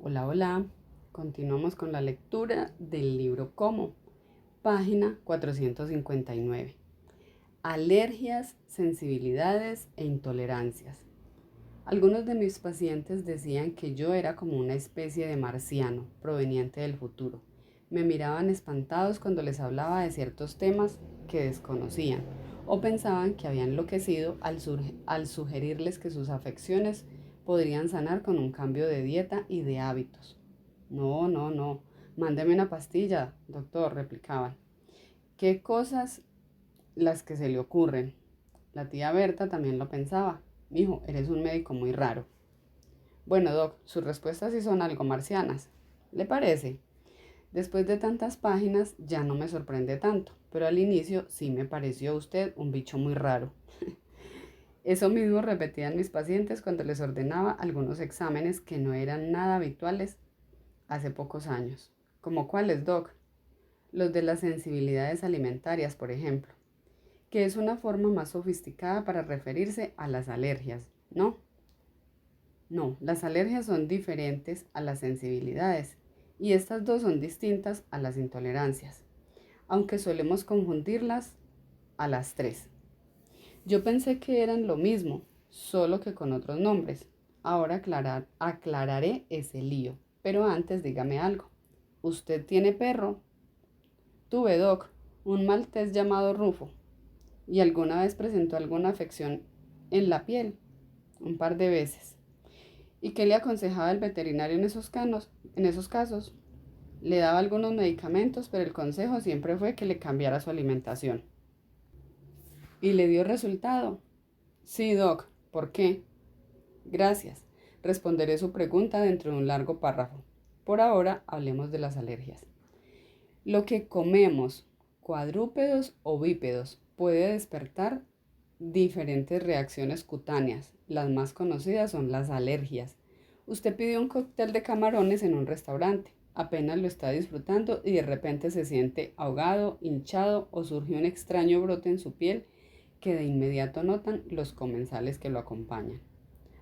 Hola, hola. Continuamos con la lectura del libro Cómo, página 459. Alergias, sensibilidades e intolerancias. Algunos de mis pacientes decían que yo era como una especie de marciano proveniente del futuro. Me miraban espantados cuando les hablaba de ciertos temas que desconocían o pensaban que había enloquecido al sugerirles que sus afecciones podrían sanar con un cambio de dieta y de hábitos. No, no, no. Mándeme una pastilla, doctor, replicaban. ¿Qué cosas las que se le ocurren? La tía Berta también lo pensaba. Mijo, eres un médico muy raro. Bueno, doc, sus respuestas sí son algo marcianas. ¿Le parece? Después de tantas páginas ya no me sorprende tanto, pero al inicio sí me pareció usted un bicho muy raro. Eso mismo repetían mis pacientes cuando les ordenaba algunos exámenes que no eran nada habituales hace pocos años. ¿Como cuáles, doc? Los de las sensibilidades alimentarias, por ejemplo, que es una forma más sofisticada para referirse a las alergias, ¿no? No, las alergias son diferentes a las sensibilidades y estas dos son distintas a las intolerancias, aunque solemos confundirlas a las tres. Yo pensé que eran lo mismo, solo que con otros nombres. Ahora aclararé ese lío, pero antes dígame algo. ¿Usted tiene perro? Tuve, doc, un maltés llamado Rufo. ¿Y alguna vez presentó alguna afección en la piel? Un par de veces. ¿Y qué le aconsejaba el veterinario en esos casos? Le daba algunos medicamentos, pero el consejo siempre fue que le cambiara su alimentación. ¿Y le dio resultado? Sí, doc. ¿Por qué? Gracias. Responderé su pregunta dentro de un largo párrafo. Por ahora, hablemos de las alergias. Lo que comemos, cuadrúpedos o bípedos, puede despertar diferentes reacciones cutáneas. Las más conocidas son las alergias. Usted pidió un cóctel de camarones en un restaurante. Apenas lo está disfrutando y de repente se siente ahogado, hinchado o surge un extraño brote en su piel que de inmediato notan los comensales que lo acompañan.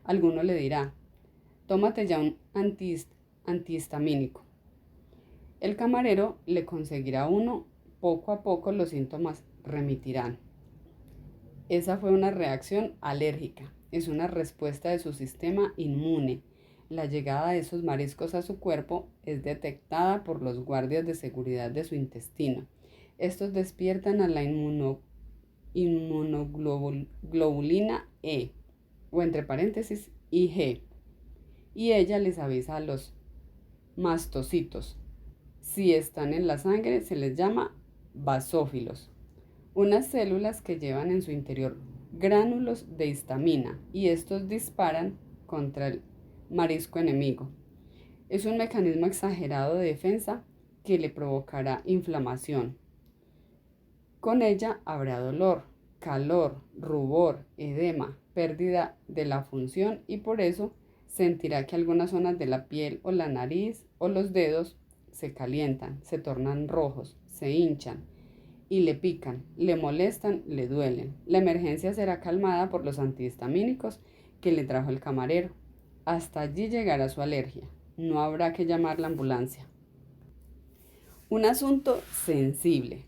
Alguno le dirá, tómate ya un antihistamínico. El camarero le conseguirá uno, poco a poco los síntomas remitirán. Esa fue una reacción alérgica, es una respuesta de su sistema inmune. La llegada de esos mariscos a su cuerpo es detectada por los guardias de seguridad de su intestino. Estos despiertan a la inmunoglobulina E, o entre paréntesis IG, y ella les avisa a los mastocitos. Si están en la sangre se les llama basófilos, unas células que llevan en su interior gránulos de histamina y estos disparan contra el marisco enemigo. Es un mecanismo exagerado de defensa que le provocará inflamación. Con ella habrá dolor, calor, rubor, edema, pérdida de la función y por eso sentirá que algunas zonas de la piel o la nariz o los dedos se calientan, se tornan rojos, se hinchan y le pican, le molestan, le duelen. La emergencia será calmada por los antihistamínicos que le trajo el camarero. Hasta allí llegará su alergia. No habrá que llamar la ambulancia. Un asunto sensible.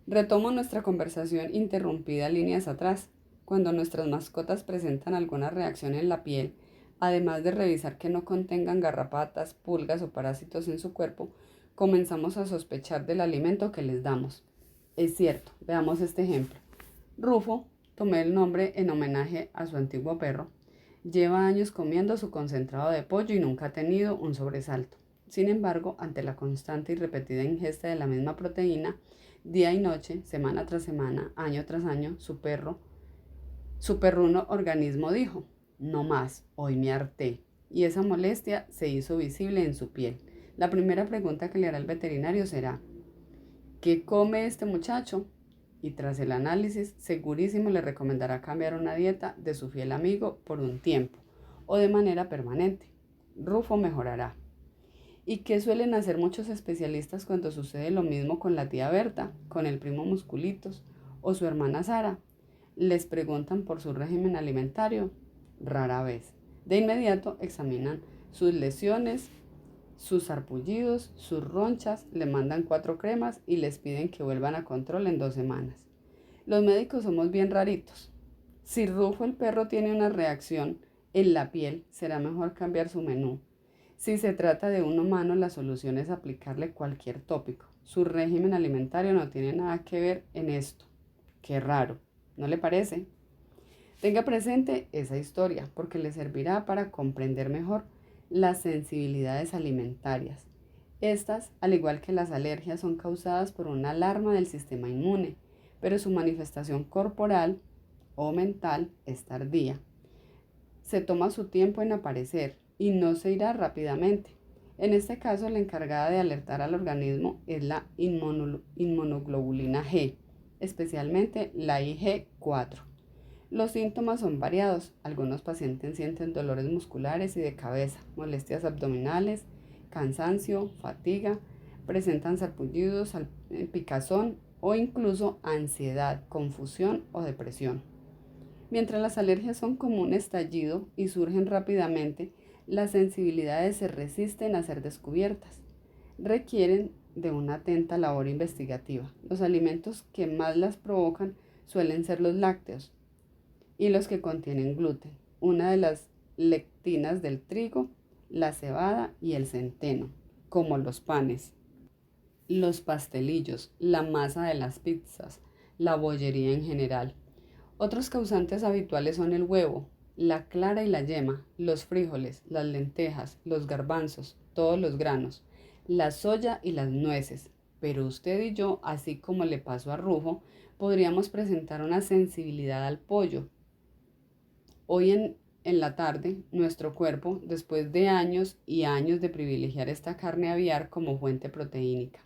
Retomo nuestra conversación interrumpida líneas atrás. Cuando nuestras mascotas presentan alguna reacción en la piel, además de revisar que no contengan garrapatas, pulgas o parásitos en su cuerpo, comenzamos a sospechar del alimento que les damos. Es cierto, veamos este ejemplo. Rufo, tomé el nombre en homenaje a su antiguo perro, lleva años comiendo su concentrado de pollo y nunca ha tenido un sobresalto. Sin embargo, ante la constante y repetida ingesta de la misma proteína, día y noche, semana tras semana, año tras año, su perruno organismo dijo, no más, hoy me harté, y esa molestia se hizo visible en su piel. La primera pregunta que le hará el veterinario será, ¿qué come este muchacho? Y tras el análisis, segurísimo le recomendará cambiar una dieta de su fiel amigo por un tiempo o de manera permanente. Rufo mejorará. ¿Y qué suelen hacer muchos especialistas cuando sucede lo mismo con la tía Berta, con el primo Musculitos o su hermana Sara? Les preguntan por su régimen alimentario. Rara vez. De inmediato examinan sus lesiones sus sarpullidos, sus ronchas, le mandan 4 cremas y les piden que vuelvan a control en 2 semanas. Los médicos somos bien raritos. Si Rufo el perro tiene una reacción en la piel, será mejor cambiar su menú. Si se trata de un humano, la solución es aplicarle cualquier tópico. Su régimen alimentario no tiene nada que ver en esto. Qué raro, ¿no le parece? Tenga presente esa historia porque le servirá para comprender mejor las sensibilidades alimentarias. Estas, al igual que las alergias, son causadas por una alarma del sistema inmune, pero su manifestación corporal o mental es tardía. Se toma su tiempo en aparecer y no se irá rápidamente. En este caso, la encargada de alertar al organismo es la inmunoglobulina G, especialmente la IG4. Los síntomas son variados. Algunos pacientes sienten dolores musculares y de cabeza, molestias abdominales, cansancio, fatiga, presentan sarpullidos, picazón o incluso ansiedad, confusión o depresión. Mientras las alergias son como un estallido y surgen rápidamente, las sensibilidades se resisten a ser descubiertas. Requieren de una atenta labor investigativa. Los alimentos que más las provocan suelen ser los lácteos y los que contienen gluten, una de las lectinas del trigo, la cebada y el centeno, como los panes, los pastelillos, la masa de las pizzas, la bollería en general. Otros causantes habituales son el huevo, la clara y la yema, los frijoles, las lentejas, los garbanzos, todos los granos, la soya y las nueces. Pero usted y yo, así como le pasó a Rufo, podríamos presentar una sensibilidad al pollo. Hoy en la tarde, nuestro cuerpo, después de años y años de privilegiar esta carne aviar como fuente proteínica,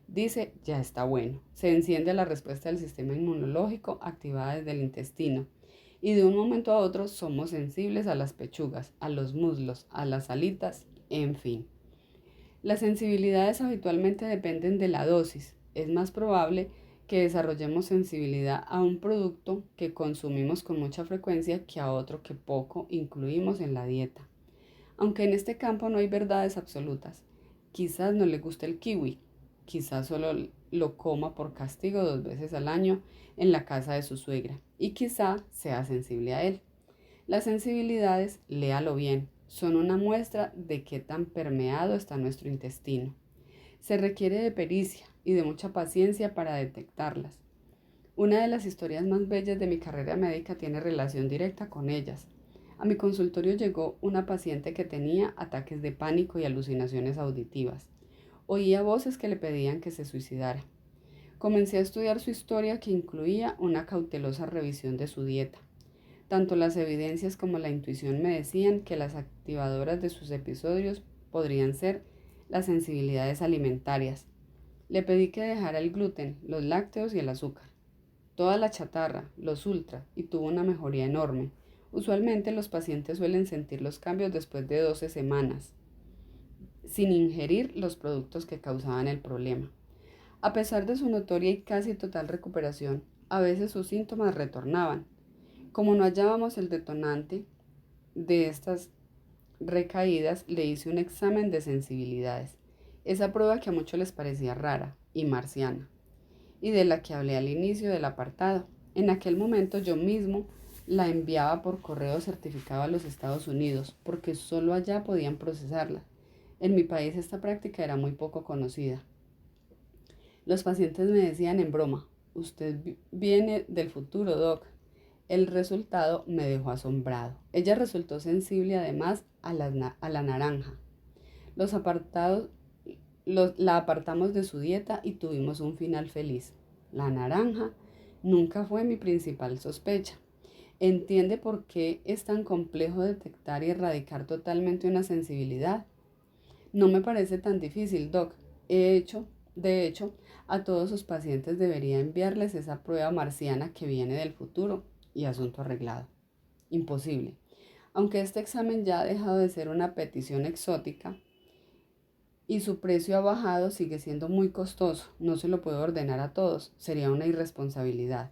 dice, ya está bueno. Se enciende la respuesta del sistema inmunológico activada desde el intestino. Y de un momento a otro somos sensibles a las pechugas, a los muslos, a las alitas, en fin. Las sensibilidades habitualmente dependen de la dosis. Es más probable que desarrollemos sensibilidad a un producto que consumimos con mucha frecuencia que a otro que poco incluimos en la dieta. Aunque en este campo no hay verdades absolutas. Quizás no le guste el kiwi, quizás solo lo coma por castigo 2 veces al año en la casa de su suegra y quizá sea sensible a él. Las sensibilidades, léalo bien, son una muestra de qué tan permeado está nuestro intestino. Se requiere de pericia y de mucha paciencia para detectarlas. Una de las historias más bellas de mi carrera médica tiene relación directa con ellas. A mi consultorio llegó una paciente que tenía ataques de pánico y alucinaciones auditivas. Oía voces que le pedían que se suicidara. Comencé a estudiar su historia, que incluía una cautelosa revisión de su dieta. Tanto las evidencias como la intuición me decían que las activadoras de sus episodios podrían ser las sensibilidades alimentarias. Le pedí que dejara el gluten, los lácteos y el azúcar, toda la chatarra, los ultra, y tuvo una mejoría enorme. Usualmente los pacientes suelen sentir los cambios después de 12 semanas, sin ingerir los productos que causaban el problema. A pesar de su notoria y casi total recuperación, a veces sus síntomas retornaban. Como no hallábamos el detonante de estas recaídas, le hice un examen de sensibilidades, esa prueba que a muchos les parecía rara y marciana, y de la que hablé al inicio del apartado. En aquel momento yo mismo la enviaba por correo certificado a los Estados Unidos, porque solo allá podían procesarla. En mi país esta práctica era muy poco conocida. Los pacientes me decían en broma, usted viene del futuro, doc. El resultado me dejó asombrado. Ella resultó sensible además a la naranja. La apartamos de su dieta y tuvimos un final feliz. La naranja nunca fue mi principal sospecha. ¿Entiende por qué es tan complejo detectar y erradicar totalmente una sensibilidad? No me parece tan difícil, doc. De hecho, a todos sus pacientes debería enviarles esa prueba marciana que viene del futuro y asunto arreglado. Imposible. Aunque este examen ya ha dejado de ser una petición exótica y su precio ha bajado, sigue siendo muy costoso. No se lo puedo ordenar a todos, sería una irresponsabilidad.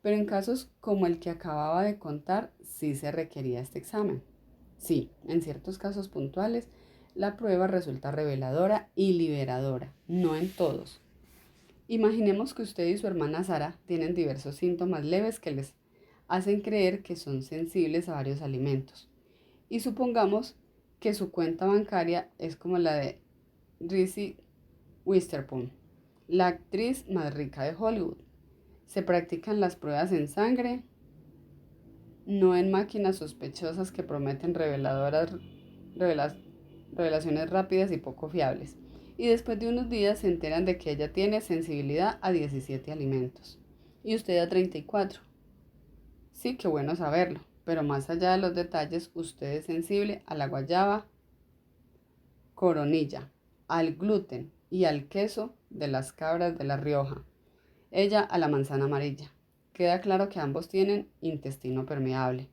Pero en casos como el que acababa de contar, sí se requería este examen. Sí, en ciertos casos puntuales, La prueba resulta reveladora y liberadora, no en todos. Imaginemos que usted y su hermana Sara tienen diversos síntomas leves que les hacen creer que son sensibles a varios alimentos. Y supongamos que su cuenta bancaria es como la de Reese Witherspoon, la actriz más rica de Hollywood. Se practican las pruebas en sangre, no en máquinas sospechosas que prometen revelaciones rápidas y poco fiables. Y después de unos días se enteran de que ella tiene sensibilidad a 17 alimentos y usted a 34. Sí, qué bueno saberlo, pero más allá de los detalles, usted es sensible a la guayaba, coronilla, al gluten y al queso de las cabras de La Rioja. Ella a la manzana amarilla. Queda claro que ambos tienen intestino permeable.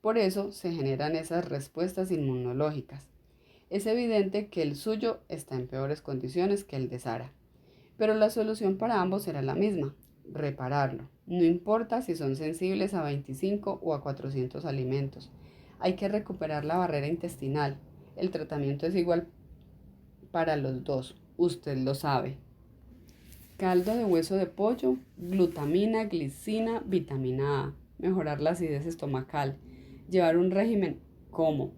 Por eso se generan esas respuestas inmunológicas. Es evidente que el suyo está en peores condiciones que el de Sara. Pero la solución para ambos será la misma: repararlo. No importa si son sensibles a 25 o a 400 alimentos. Hay que recuperar la barrera intestinal. El tratamiento es igual para los dos. Usted lo sabe. Caldo de hueso de pollo, glutamina, glicina, vitamina A. Mejorar la acidez estomacal. Llevar un régimen como.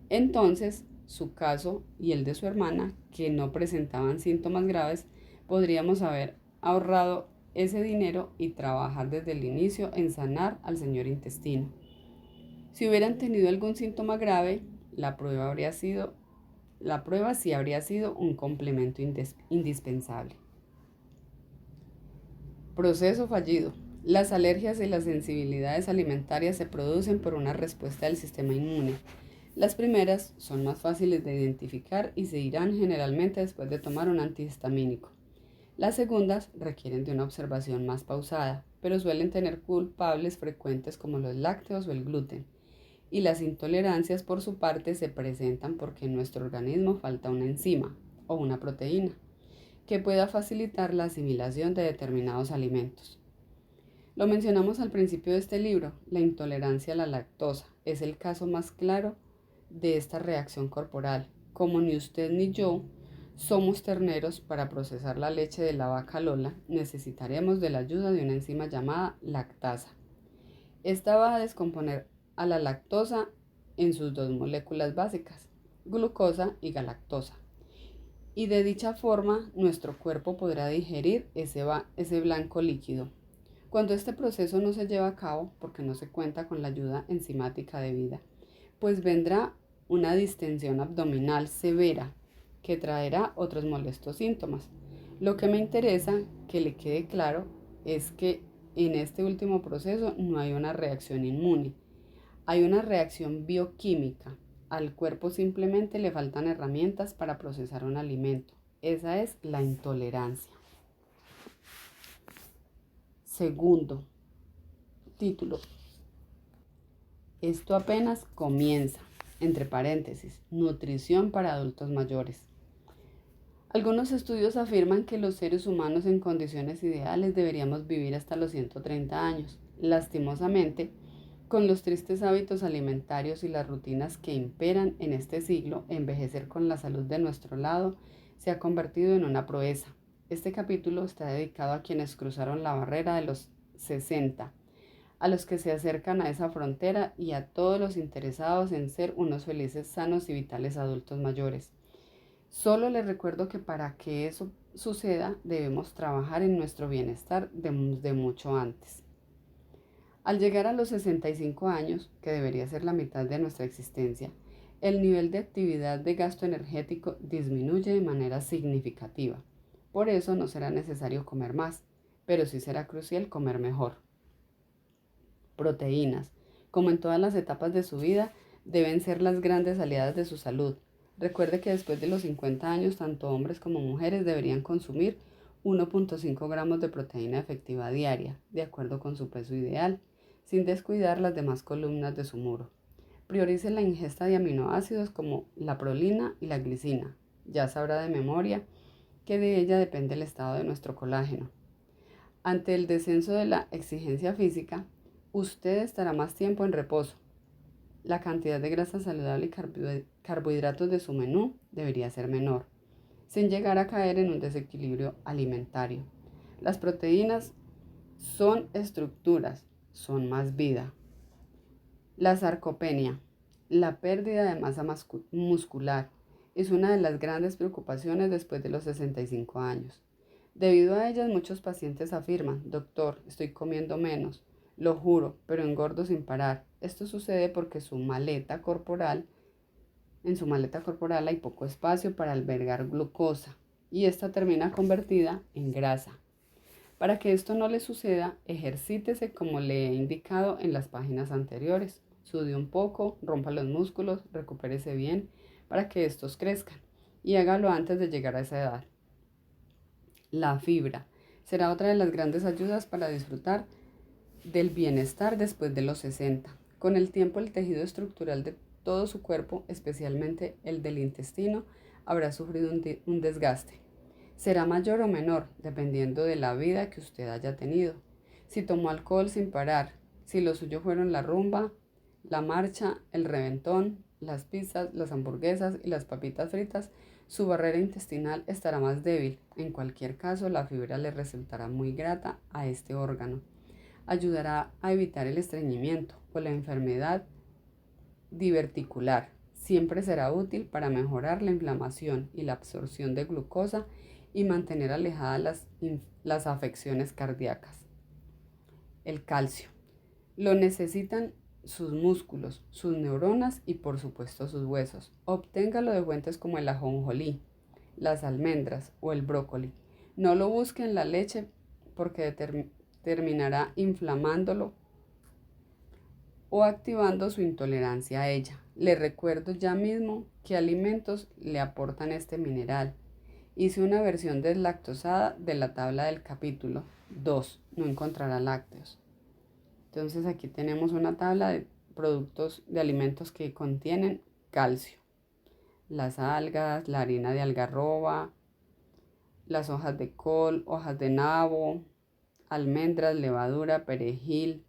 Entonces, su caso y el de su hermana, que no presentaban síntomas graves, podríamos haber ahorrado ese dinero y trabajar desde el inicio en sanar al señor intestino. Si hubieran tenido algún síntoma grave, la prueba sí habría sido un complemento indispensable. Proceso fallido. Las alergias y las sensibilidades alimentarias se producen por una respuesta del sistema inmune. Las primeras son más fáciles de identificar y se irán generalmente después de tomar un antihistamínico. Las segundas requieren de una observación más pausada, pero suelen tener culpables frecuentes como los lácteos o el gluten. Y las intolerancias, por su parte, se presentan porque en nuestro organismo falta una enzima o una proteína que pueda facilitar la asimilación de determinados alimentos. Lo mencionamos al principio de este libro: la intolerancia a la lactosa es el caso más claro de esta reacción corporal. Como ni usted ni yo somos terneros para procesar la leche de la vaca Lola, necesitaremos de la ayuda de una enzima llamada lactasa. Esta va a descomponer a la lactosa en sus dos moléculas básicas, glucosa y galactosa. Y de dicha forma nuestro cuerpo podrá digerir ese blanco líquido. Cuando este proceso no se lleva a cabo, porque no se cuenta con la ayuda enzimática debida, pues vendrá una distensión abdominal severa que traerá otros molestos síntomas. Lo que me interesa que le quede claro es que en este último proceso no hay una reacción inmune, hay una reacción bioquímica. Al cuerpo simplemente le faltan herramientas para procesar un alimento. Esa es la intolerancia. Segundo título. Esto apenas comienza. Entre paréntesis, nutrición para adultos mayores. Algunos estudios afirman que los seres humanos en condiciones ideales deberíamos vivir hasta los 130 años. Lastimosamente, con los tristes hábitos alimentarios y las rutinas que imperan en este siglo, envejecer con la salud de nuestro lado se ha convertido en una proeza. Este capítulo está dedicado a quienes cruzaron la barrera de los 60, a los que se acercan a esa frontera y a todos los interesados en ser unos felices, sanos y vitales adultos mayores. Solo les recuerdo que para que eso suceda debemos trabajar en nuestro bienestar de mucho antes. Al llegar a los 65 años, que debería ser la mitad de nuestra existencia, el nivel de actividad de gasto energético disminuye de manera significativa. Por eso no será necesario comer más, pero sí será crucial comer mejor. Proteínas, como en todas las etapas de su vida, deben ser las grandes aliadas de su salud. Recuerde que después de los 50 años, tanto hombres como mujeres deberían consumir 1.5 gramos de proteína efectiva diaria, de acuerdo con su peso ideal, sin descuidar las demás columnas de su muro. Priorice la ingesta de aminoácidos como la prolina y la glicina. Ya sabrá de memoria que de ella depende el estado de nuestro colágeno. Ante el descenso de la exigencia física, usted estará más tiempo en reposo. La cantidad de grasa saludable y carbohidratos de su menú debería ser menor, sin llegar a caer en un desequilibrio alimentario. Las proteínas son estructuras, son más vida. La sarcopenia, la pérdida de masa muscular, es una de las grandes preocupaciones después de los 65 años. Debido a ellas, muchos pacientes afirman: doctor, estoy comiendo menos, lo juro, pero engordo sin parar. Esto sucede porque en su maleta corporal hay poco espacio para albergar glucosa y esta termina convertida en grasa. Para que esto no le suceda, ejercítese como le he indicado en las páginas anteriores. Sude un poco, rompa los músculos, recupérese bien para que estos crezcan y hágalo antes de llegar a esa edad. La fibra será otra de las grandes ayudas para disfrutar del bienestar después de los 60. Con el tiempo, el tejido estructural de todo su cuerpo, especialmente el del intestino, habrá sufrido un desgaste. Será mayor o menor, dependiendo de la vida que usted haya tenido. Si tomó alcohol sin parar, si lo suyo fueron la rumba, la marcha, el reventón, las pizzas, las hamburguesas y las papitas fritas, su barrera intestinal estará más débil. En cualquier caso, la fibra le resultará muy grata a este órgano. Ayudará a evitar el estreñimiento o la enfermedad diverticular. Siempre será útil para mejorar la inflamación y la absorción de glucosa y mantener alejadas las afecciones cardíacas. El calcio. Lo necesitan sus músculos, sus neuronas y por supuesto sus huesos. Obténgalo de fuentes como el ajonjolí, las almendras o el brócoli. No lo busque en la leche porque terminará inflamándolo o activando su intolerancia a ella. Le recuerdo ya mismo qué alimentos le aportan este mineral. Hice una versión deslactosada de la tabla del capítulo 2. No encontrará lácteos. Entonces aquí tenemos una tabla de productos de alimentos que contienen calcio. Las algas, la harina de algarroba, las hojas de col, hojas de nabo, almendras, levadura, perejil,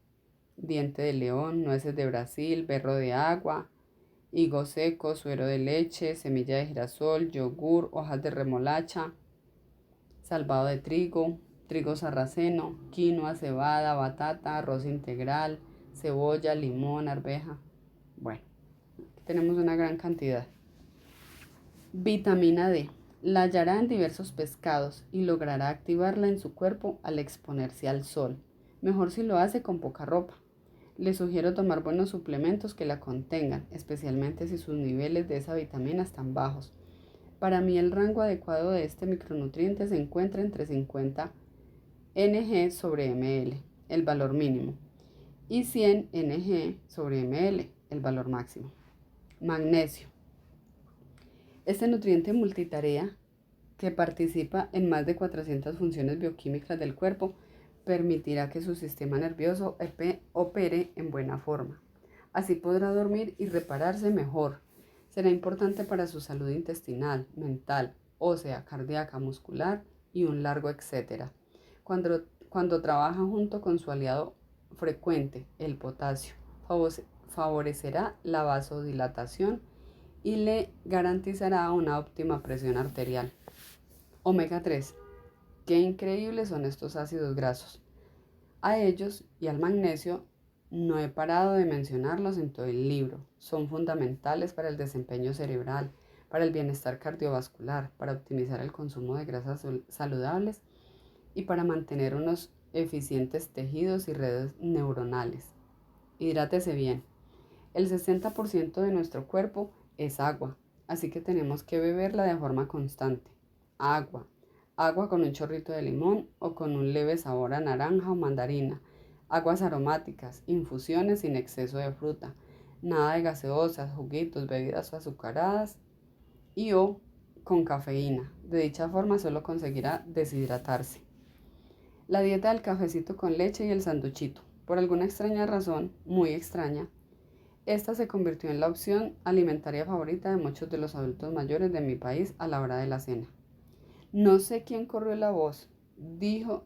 diente de león, nueces de Brasil, berro de agua, higo seco, suero de leche, semilla de girasol, yogur, hojas de remolacha, salvado de trigo, trigo sarraceno, quinoa, cebada, batata, arroz integral, cebolla, limón, arveja. Bueno, aquí tenemos una gran cantidad. Vitamina D. La hallará en diversos pescados y logrará activarla en su cuerpo al exponerse al sol. Mejor si lo hace con poca ropa. Le sugiero tomar buenos suplementos que la contengan, especialmente si sus niveles de esa vitamina están bajos. Para mí el rango adecuado de este micronutriente se encuentra entre 50 ng sobre ml, el valor mínimo, y 100 ng sobre ml, el valor máximo. Magnesio. Este nutriente multitarea, que participa en más de 400 funciones bioquímicas del cuerpo, permitirá que su sistema nervioso opere en buena forma. Así podrá dormir y repararse mejor. Será importante para su salud intestinal, mental, ósea, cardíaca, muscular y un largo etcétera. Cuando trabaja junto con su aliado frecuente, el potasio, favorecerá la vasodilatación y le garantizará una óptima presión arterial. Omega 3. Qué increíbles son estos ácidos grasos. A ellos y al magnesio no he parado de mencionarlos en todo el libro. Son fundamentales para el desempeño cerebral, para el bienestar cardiovascular, para optimizar el consumo de grasas saludables y para mantener unos eficientes tejidos y redes neuronales. Hidrátese bien. El 60% de nuestro cuerpo es agua, así que tenemos que beberla de forma constante. Agua. Agua con un chorrito de limón o con un leve sabor a naranja o mandarina. Aguas aromáticas, infusiones sin exceso de fruta. Nada de gaseosas, juguitos, bebidas azucaradas y o con cafeína. De dicha forma solo conseguirá deshidratarse. La dieta del cafecito con leche y el sanduchito. Por alguna extraña razón, muy extraña, esta se convirtió en la opción alimentaria favorita de muchos de los adultos mayores de mi país a la hora de la cena. No sé quién corrió la voz, dijo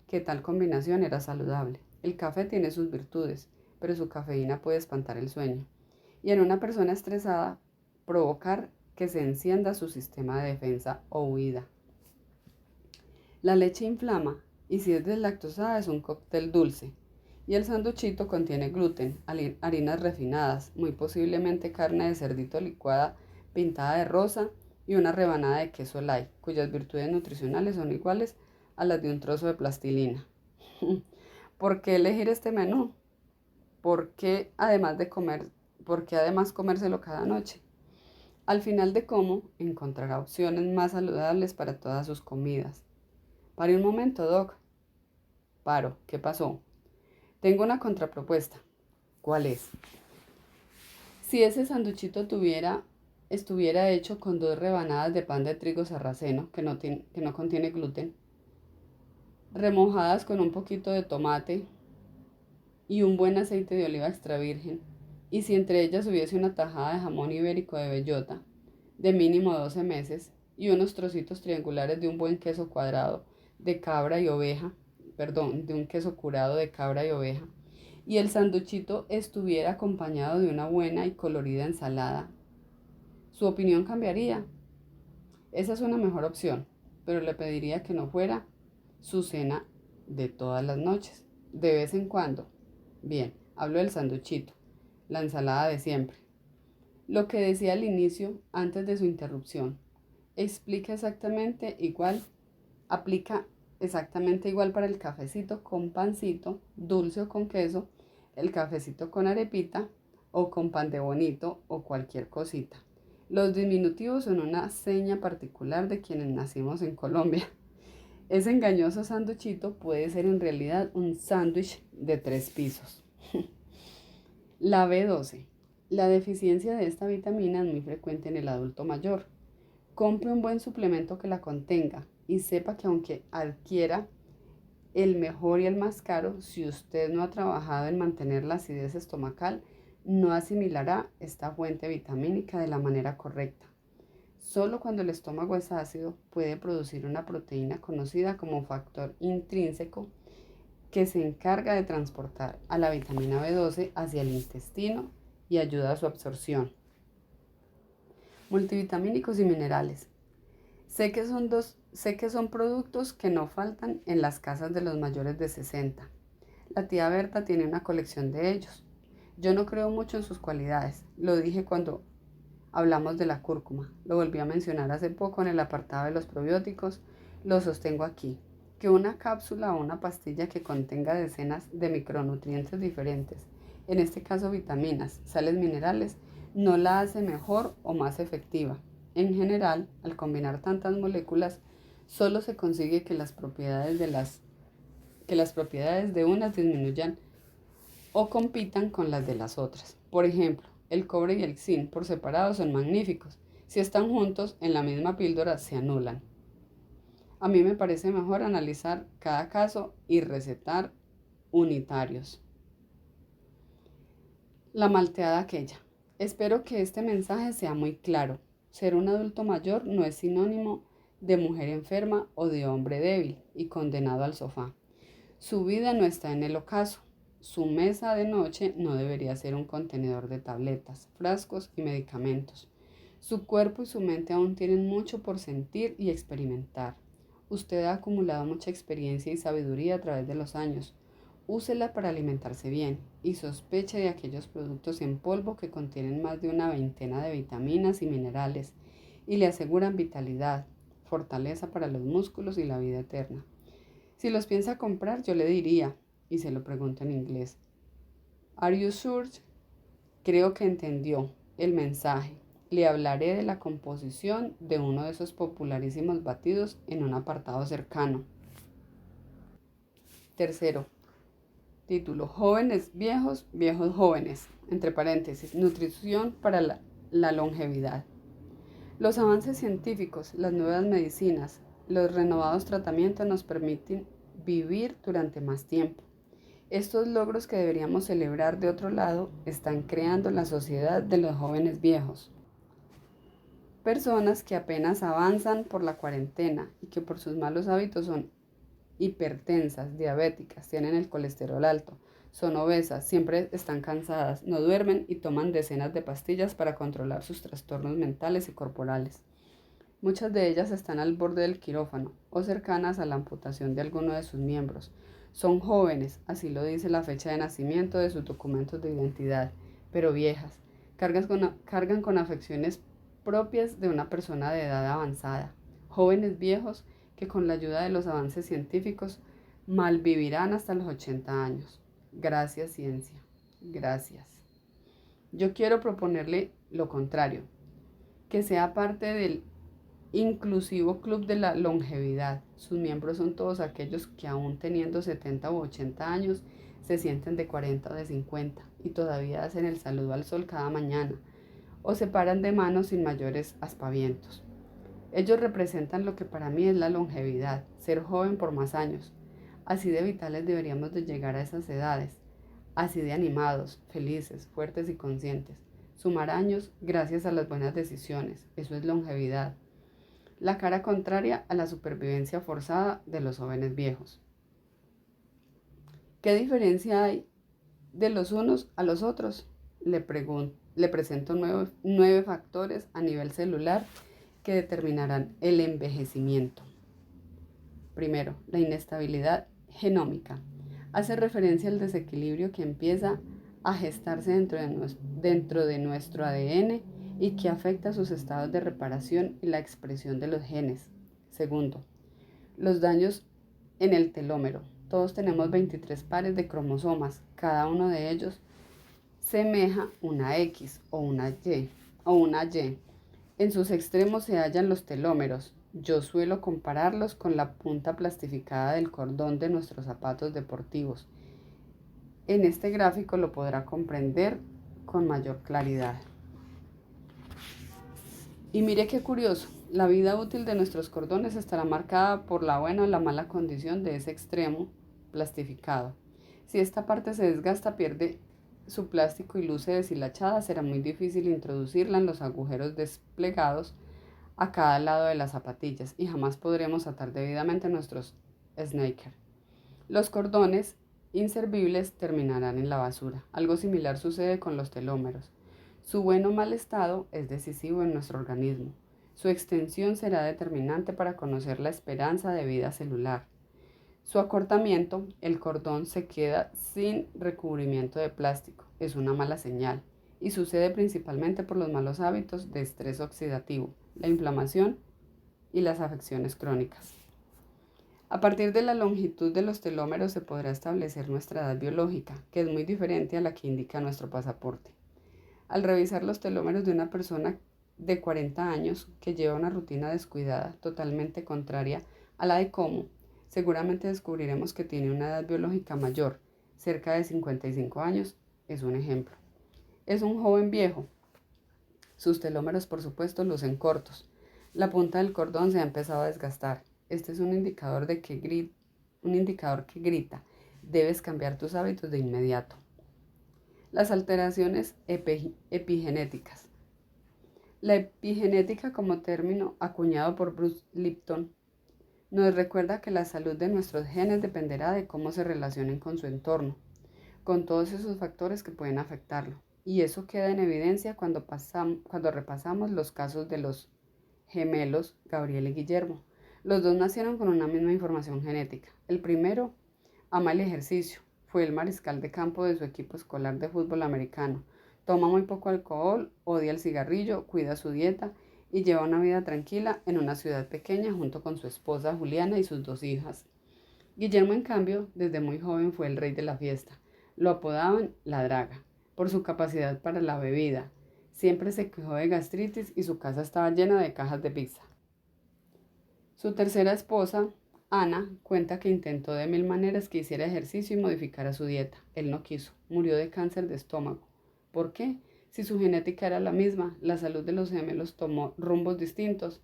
que tal combinación era saludable. El café tiene sus virtudes, pero su cafeína puede espantar el sueño. Y en una persona estresada, provocar que se encienda su sistema de defensa o huida. La leche inflama y si es deslactosada es un cóctel dulce. Y el sanduchito contiene gluten, harinas refinadas, muy posiblemente carne de cerdito licuada pintada de rosa y una rebanada de queso light, cuyas virtudes nutricionales son iguales a las de un trozo de plastilina. ¿Por qué elegir este menú? ¿Por qué además comérselo cada noche? Al final de cómo encontrará opciones más saludables para todas sus comidas. Pare un momento, Doc. Paro, ¿qué pasó? Tengo una contrapropuesta. ¿Cuál es? Si ese sanduchito estuviera hecho con 2 rebanadas de pan de trigo sarraceno, que no contiene gluten, remojadas con un poquito de tomate y un buen aceite de oliva extra virgen, y si entre ellas hubiese una tajada de jamón ibérico de bellota, de mínimo 12 meses, y unos trocitos triangulares de un buen queso cuadrado de cabra y oveja, de un queso curado de cabra y oveja, y el sanduchito estuviera acompañado de una buena y colorida ensalada, su opinión cambiaría. Esa es una mejor opción, pero le pediría que no fuera su cena de todas las noches, de vez en cuando. Bien, hablo del sanduchito, la ensalada de siempre. Lo que decía al inicio, antes de su interrupción, aplica exactamente igual para el cafecito con pancito, dulce o con queso, el cafecito con arepita o con pan de bonito o cualquier cosita. Los diminutivos son una seña particular de quienes nacimos en Colombia. Ese engañoso sanduchito puede ser en realidad un sándwich de 3 pisos. La B12. La deficiencia de esta vitamina es muy frecuente en el adulto mayor. Compre un buen suplemento que la contenga y sepa que aunque adquiera el mejor y el más caro, si usted no ha trabajado en mantener la acidez estomacal, no asimilará esta fuente vitamínica de la manera correcta. Solo cuando el estómago es ácido puede producir una proteína conocida como factor intrínseco que se encarga de transportar a la vitamina B12 hacia el intestino y ayuda a su absorción. Multivitamínicos y minerales. Sé que son productos que no faltan en las casas de los mayores de 60. La tía Berta tiene una colección de ellos. Yo no creo mucho en sus cualidades. Lo dije cuando hablamos de la cúrcuma. Lo volví a mencionar hace poco en el apartado de los probióticos. Lo sostengo aquí. Que una cápsula o una pastilla que contenga decenas de micronutrientes diferentes, en este caso vitaminas, sales minerales, no la hace mejor o más efectiva. En general, al combinar tantas moléculas, solo se consigue que las propiedades de unas disminuyan o compitan con las de las otras. Por ejemplo, el cobre y el zinc por separado son magníficos. Si están juntos en la misma píldora, se anulan. A mí me parece mejor analizar cada caso y recetar unitarios. La malteada aquella. Espero que este mensaje sea muy claro. Ser un adulto mayor no es sinónimo de mujer enferma o de hombre débil y condenado al sofá. Su vida no está en el ocaso. Su mesa de noche no debería ser un contenedor de tabletas, frascos y medicamentos. Su cuerpo y su mente aún tienen mucho por sentir y experimentar. Usted ha acumulado mucha experiencia y sabiduría a través de los años. Úsela para alimentarse bien y sospeche de aquellos productos en polvo que contienen más de una veintena de vitaminas y minerales y le aseguran vitalidad, fortaleza para los músculos y la vida eterna. Si los piensa comprar, yo le diría, y se lo pregunto en inglés, ¿Are you sure? Creo que entendió el mensaje. Le hablaré de la composición de uno de esos popularísimos batidos en un apartado cercano. Tercero, título, jóvenes viejos, viejos jóvenes, entre paréntesis, nutrición para la longevidad. Los avances científicos, las nuevas medicinas, los renovados tratamientos nos permiten vivir durante más tiempo. Estos logros que deberíamos celebrar de otro lado están creando la sociedad de los jóvenes viejos. Personas que apenas avanzan por la cuarentena y que por sus malos hábitos son hipertensas, diabéticas, tienen el colesterol alto, Son obesas, siempre están cansadas, no duermen y toman decenas de pastillas para controlar sus trastornos mentales y corporales. Muchas de ellas están al borde del quirófano o cercanas a la amputación de alguno de sus miembros. Son jóvenes, así lo dice la fecha de nacimiento de sus documentos de identidad, pero viejas. Cargan con afecciones propias de una persona de edad avanzada. Jóvenes viejos que con la ayuda de los avances científicos malvivirán hasta los 80 años. Gracias, ciencia. Gracias. Yo quiero proponerle lo contrario, que sea parte del inclusivo club de la longevidad. Sus miembros son todos aquellos que aún teniendo 70 u 80 años se sienten de 40 o de 50 y todavía hacen el saludo al sol cada mañana o se paran de manos sin mayores aspavientos. Ellos representan lo que para mí es la longevidad, ser joven por más años. Así de vitales deberíamos de llegar a esas edades, así de animados, felices, fuertes y conscientes. Sumar años gracias a las buenas decisiones, eso es longevidad. La cara contraria a la supervivencia forzada de los jóvenes viejos. ¿Qué diferencia hay de los unos a los otros? Le presento 9 factores a nivel celular que determinarán el envejecimiento. Primero, la inestabilidad genómica. Hace referencia al desequilibrio que empieza a gestarse dentro de nuestro ADN y que afecta sus estados de reparación y la expresión de los genes. Segundo, los daños en el telómero. Todos tenemos 23 pares de cromosomas, cada uno de ellos semeja una X o una Y. En sus extremos se hallan los telómeros. Yo suelo compararlos con la punta plastificada del cordón de nuestros zapatos deportivos. En este gráfico lo podrá comprender con mayor claridad. Y mire qué curioso, la vida útil de nuestros cordones estará marcada por la buena o la mala condición de ese extremo plastificado. Si esta parte se desgasta, pierde su plástico y luce deshilachada, será muy difícil introducirla en los agujeros desplegados a cada lado de las zapatillas y jamás podremos atar debidamente nuestros sneakers. Los cordones inservibles terminarán en la basura. Algo similar sucede con los telómeros. Su buen o mal estado es decisivo en nuestro organismo. Su extensión será determinante para conocer la esperanza de vida celular. Su acortamiento, el cordón se queda sin recubrimiento de plástico. Es una mala señal y sucede principalmente por los malos hábitos de estrés oxidativo, la inflamación y las afecciones crónicas. A partir de la longitud de los telómeros se podrá establecer nuestra edad biológica, que es muy diferente a la que indica nuestro pasaporte. Al revisar los telómeros de una persona de 40 años que lleva una rutina descuidada, totalmente contraria a la de Como, seguramente descubriremos que tiene una edad biológica mayor, cerca de 55 años, es un ejemplo. Es un joven viejo. Sus telómeros, por supuesto, lucen cortos. La punta del cordón se ha empezado a desgastar. Este es un indicador que grita, debes cambiar tus hábitos de inmediato. Las alteraciones epigenéticas. La epigenética, como término acuñado por Bruce Lipton, nos recuerda que la salud de nuestros genes dependerá de cómo se relacionen con su entorno, con todos esos factores que pueden afectarlo. Y eso queda en evidencia cuando repasamos los casos de los gemelos Gabriel y Guillermo. Los dos nacieron con una misma información genética. El primero ama el ejercicio, fue el mariscal de campo de su equipo escolar de fútbol americano, toma muy poco alcohol, odia el cigarrillo, cuida su dieta y lleva una vida tranquila en una ciudad pequeña junto con su esposa Juliana y sus 2 hijas. Guillermo, en cambio, desde muy joven fue el rey de la fiesta. Lo apodaban La Draga, por su capacidad para la bebida. Siempre se quejó de gastritis y su casa estaba llena de cajas de pizza. Su tercera esposa, Ana, cuenta que intentó de 1000 maneras que hiciera ejercicio y modificara su dieta. Él no quiso, murió de cáncer de estómago. ¿Por qué? Si su genética era la misma, la salud de los gemelos tomó rumbos distintos,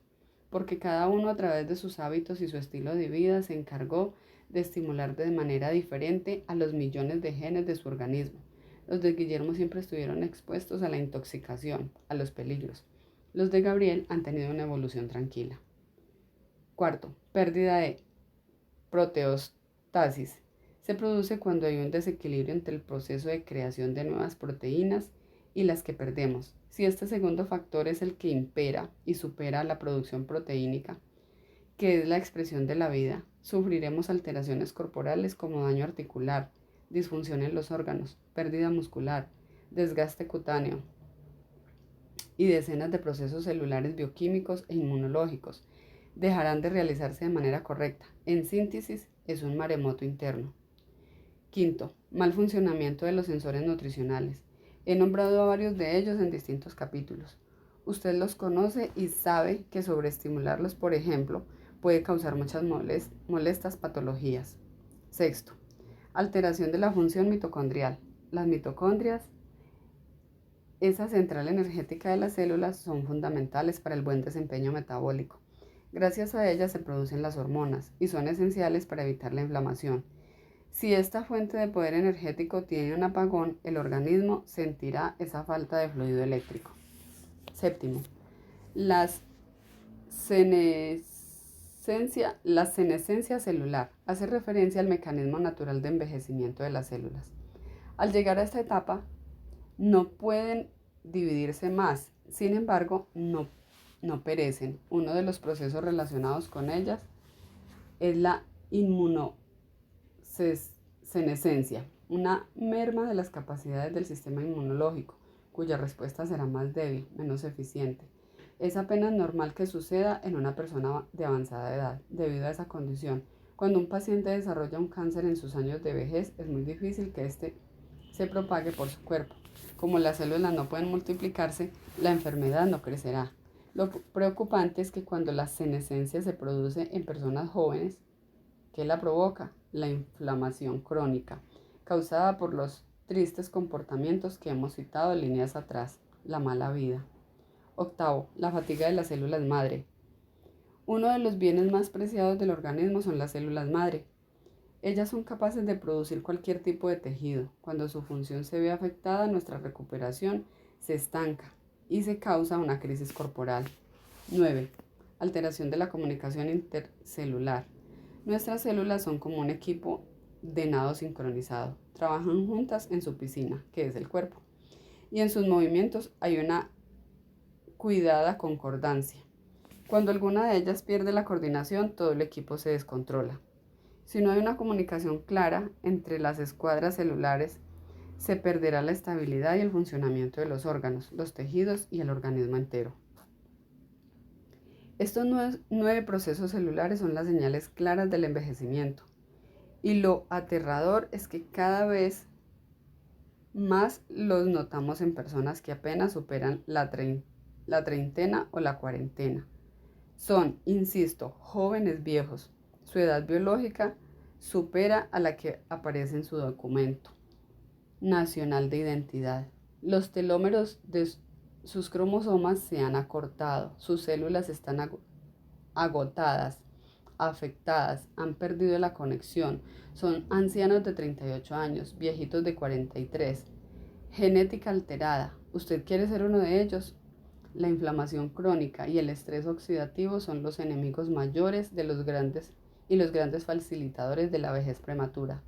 porque cada uno a través de sus hábitos y su estilo de vida se encargó de estimular de manera diferente a los millones de genes de su organismo. Los de Guillermo siempre estuvieron expuestos a la intoxicación, a los peligros. Los de Gabriel han tenido una evolución tranquila. Cuarto, pérdida de proteostasis. Se produce cuando hay un desequilibrio entre el proceso de creación de nuevas proteínas y las que perdemos. Si este segundo factor es el que impera y supera la producción proteínica, que es la expresión de la vida, sufriremos alteraciones corporales como daño articular, disfunción en los órganos, pérdida muscular, desgaste cutáneo y decenas de procesos celulares bioquímicos e inmunológicos dejarán de realizarse de manera correcta. En síntesis, es un maremoto interno. Quinto, mal funcionamiento de los sensores nutricionales. He nombrado a varios de ellos en distintos capítulos. Usted los conoce y sabe que sobreestimularlos, por ejemplo, puede causar muchas molestas patologías. Sexto, alteración de la función mitocondrial. Las mitocondrias, esa central energética de las células, son fundamentales para el buen desempeño metabólico. Gracias a ellas se producen las hormonas y son esenciales para evitar la inflamación. Si esta fuente de poder energético tiene un apagón, el organismo sentirá esa falta de fluido eléctrico. Séptimo, la senescencia celular hace referencia al mecanismo natural de envejecimiento de las células. Al llegar a esta etapa, no pueden dividirse más, sin embargo, no perecen. Uno de los procesos relacionados con ellas es la inmunosenescencia, una merma de las capacidades del sistema inmunológico, cuya respuesta será más débil, menos eficiente. Es apenas normal que suceda en una persona de avanzada edad. Debido a esa condición, cuando un paciente desarrolla un cáncer en sus años de vejez, es muy difícil que éste se propague por su cuerpo. Como las células no pueden multiplicarse, la enfermedad no crecerá. Lo preocupante es que cuando la senescencia se produce en personas jóvenes, ¿qué la provoca? La inflamación crónica, causada por los tristes comportamientos que hemos citado líneas atrás, la mala vida. Octavo, la fatiga de las células madre. Uno de los bienes más preciados del organismo son las células madre. Ellas son capaces de producir cualquier tipo de tejido. Cuando su función se ve afectada, nuestra recuperación se estanca y se causa una crisis corporal. 9. Alteración de la comunicación intercelular. Nuestras células son como un equipo de nado sincronizado. Trabajan juntas en su piscina, que es el cuerpo, y en sus movimientos hay una cuidada concordancia. Cuando alguna de ellas pierde la coordinación, todo el equipo se descontrola. Si no hay una comunicación clara entre las escuadras celulares, se perderá la estabilidad y el funcionamiento de los órganos, los tejidos y el organismo entero. Estos 9 procesos celulares son las señales claras del envejecimiento. Y lo aterrador es que cada vez más los notamos en personas que apenas superan la treintena o la cuarentena. Son, insisto, jóvenes viejos. Su edad biológica supera a la que aparece en su documento nacional de identidad. Los telómeros de sus cromosomas se han acortado, sus células están agotadas, afectadas, han perdido la conexión, son ancianos de 38 años, viejitos de 43, genética alterada. ¿Usted quiere ser uno de ellos? La inflamación crónica y el estrés oxidativo son los enemigos mayores de los grandes facilitadores de la vejez prematura.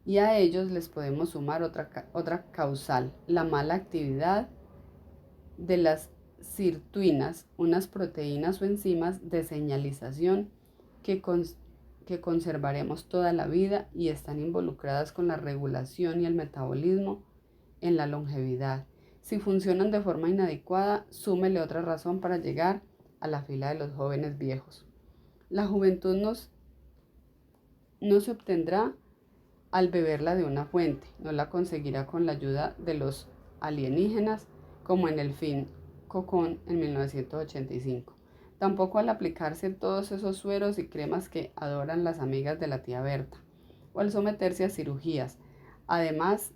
Y a ellos les podemos sumar otra causal, la mala actividad de las sirtuinas, unas proteínas o enzimas de señalización que conservaremos toda la vida y están involucradas con la regulación y el metabolismo en la longevidad. Si funcionan de forma inadecuada, súmele otra razón para llegar a la fila de los jóvenes viejos. La juventud no se obtendrá al beberla de una fuente, no la conseguirá con la ayuda de los alienígenas como en el film Cocón en 1985. Tampoco al aplicarse todos esos sueros y cremas que adoran las amigas de la tía Berta, o al someterse a cirugías, además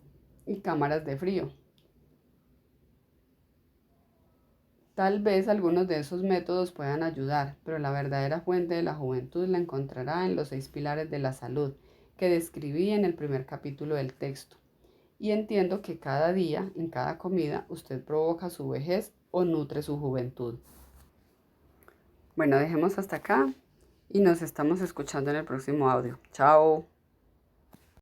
y cámaras de frío. Tal vez algunos de esos métodos puedan ayudar, pero la verdadera fuente de la juventud la encontrará en los 6 pilares de la salud que describí en el primer capítulo del texto. Y entiendo que cada día, en cada comida, usted provoca su vejez o nutre su juventud. Bueno, dejemos hasta acá y nos estamos escuchando en el próximo audio. Chao.